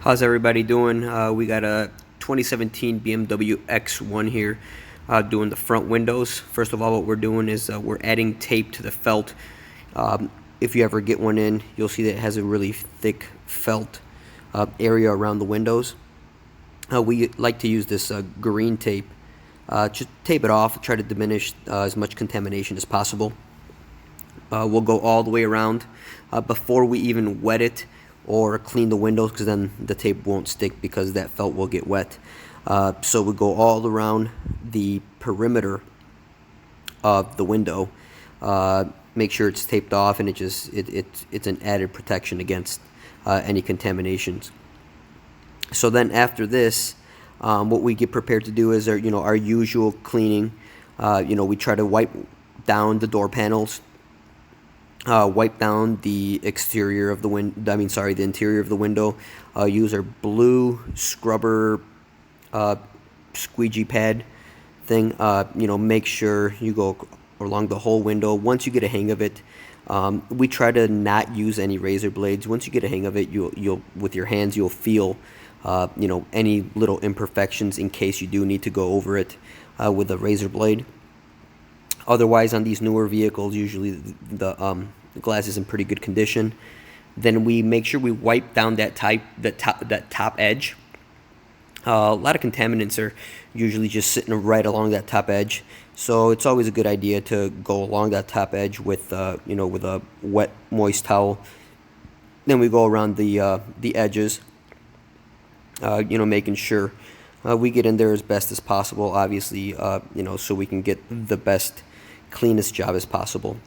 How's everybody doing? We got a 2017 BMW X1 here, doing the front windows. First of all, what we're doing is we're adding tape to the felt. If you ever get one in, you'll see that it has a really thick felt area around the windows. We like to use this green tape. Just tape it off, try to diminish as much contamination as possible. We'll go all the way around before we even wet it or clean the windows, because then the tape won't stick because that felt will get wet. So we go all around the perimeter of the window, make sure it's taped off, and it's an added protection against any contaminations. So then after this, what we get prepared to do is our usual cleaning. We try to wipe down the door panels, wipe down the exterior of the the interior of the window. Use our blue scrubber squeegee pad thing. Make sure you go along the whole window. Once you get a hang of it, we try to not use any razor blades. Once you get a hang of it, you'll with your hands you'll feel any little imperfections in case you do need to go over it with a razor blade. Otherwise, on these newer vehicles, usually the glass is in pretty good condition. Then we make sure we wipe down that top edge. A lot of contaminants are usually just sitting right along that top edge, so it's always a good idea to go along that top edge with with a wet, moist towel. Then we go around the edges, making sure we get in there as best as possible, obviously, so we can get the best, cleanest job as possible.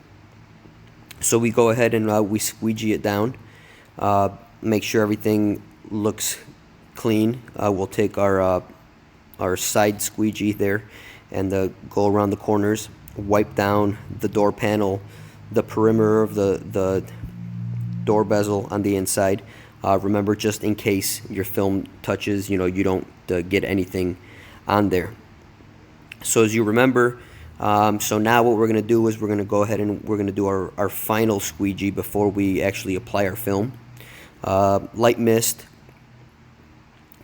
So we go ahead and we squeegee it down, make sure everything looks clean. We'll take our side squeegee there and go around the corners, wipe down the door panel, the perimeter of the door bezel on the inside. Remember, just in case your film touches, you don't get anything on there. So as you remember, so now what we're going to do is we're going to go ahead and we're going to do our final squeegee before we actually apply our film. Light mist.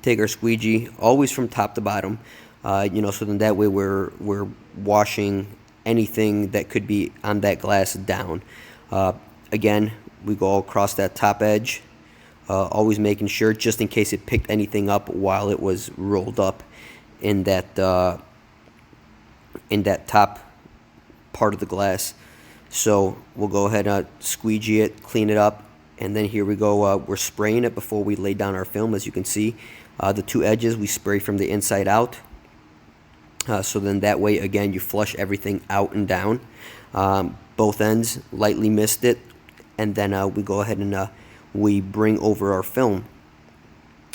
Take our squeegee always from top to bottom, so then that way we're washing anything that could be on that glass down. Again, we go across that top edge, always making sure, just in case it picked anything up while it was rolled up in that top part of the glass. So we'll go ahead and squeegee it, clean it up, and then here we go. We're spraying it before we lay down our film. As you can see, the two edges we spray from the inside out. So then that way, again, you flush everything out and down. Both ends, lightly mist it, and then we go ahead and we bring over our film.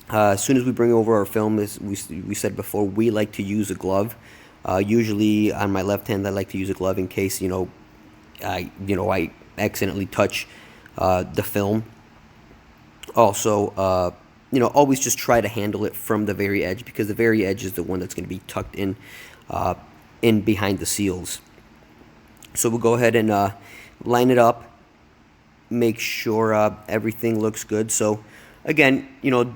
As soon as we bring over our film, as we said before, we like to use a glove. Usually on my left hand, I like to use a glove in case I accidentally touch the film. Also, always just try to handle it from the very edge, because the very edge is the one that's going to be tucked in behind the seals. So we'll go ahead and line it up, make sure everything looks good. So again,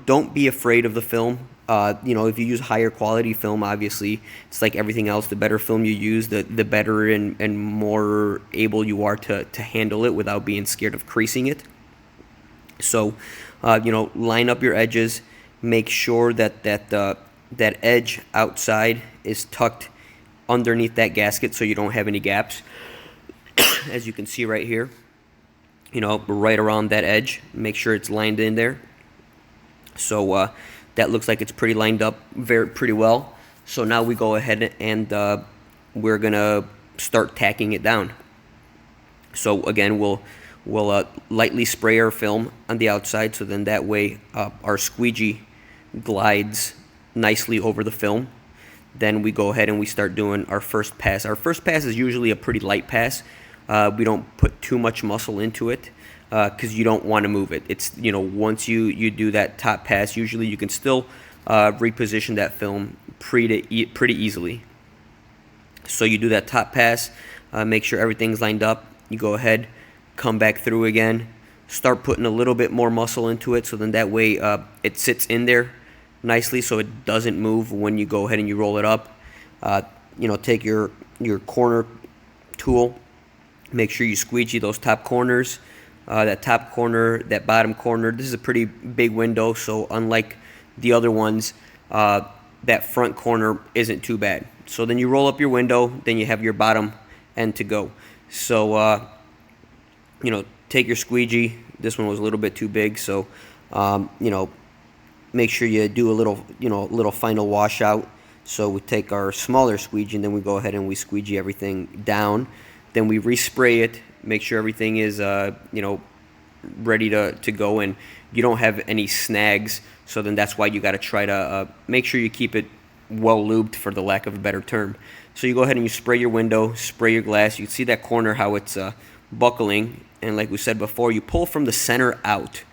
don't be afraid of the film. If you use higher quality film, obviously, it's like everything else. The better film you use, the better and more able you are to handle it without being scared of creasing it. So, line up your edges. Make sure that edge outside is tucked underneath that gasket, so you don't have any gaps. As you can see right here, right around that edge. Make sure it's lined in there. So that looks like it's pretty lined up pretty well. So now we go ahead and we're gonna start tacking it down. So again, we'll lightly spray our film on the outside, so then that way our squeegee glides nicely over the film. Then we go ahead and we start doing our first pass. Our first pass is usually a pretty light pass. We don't put too much muscle into it, because you don't want to move it. It's once you do that top pass, usually you can still reposition that film pretty easily. So you do that top pass, make sure everything's lined up. You go ahead, come back through again, start putting a little bit more muscle into it, so then that way it sits in there nicely, so it doesn't move when you go ahead and you roll it up. Take your corner tool, make sure you squeegee those top corners. That top corner, that bottom corner, this is a pretty big window, so unlike the other ones, that front corner isn't too bad. So then you roll up your window, then you have your bottom end to go. So take your squeegee. This one was a little bit too big, so make sure you do a little final washout. So we take our smaller squeegee and then we go ahead and we squeegee everything down. Then we respray it, make sure everything is ready to go, and you don't have any snags. So then that's why you got to try to make sure you keep it well lubed, for the lack of a better term. So you go ahead and you spray your window, spray your glass. You can see that corner how it's buckling, and like we said before, you pull from the center out.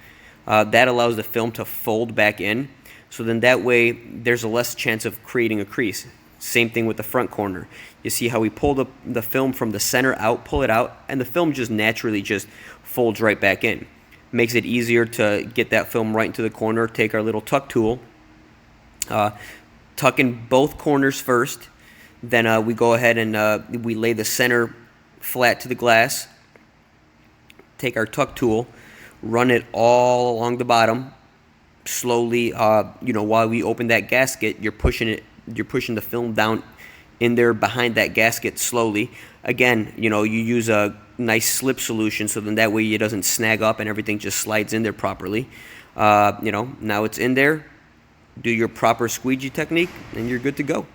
That allows the film to fold back in, so then that way there's a less chance of creating a crease. Same thing with the front corner. You see how we pull the film from the center out, pull it out, and the film just naturally just folds right back in. Makes it easier to get that film right into the corner. Take our little tuck tool, tuck in both corners first, then we go ahead and we lay the center flat to the glass. Take our tuck tool, run it all along the bottom, slowly. While we open that gasket, you're pushing the film down in there behind that gasket slowly. Again, you use a nice slip solution, so then that way it doesn't snag up and everything just slides in there properly. Now it's in there. Do your proper squeegee technique, and you're good to go.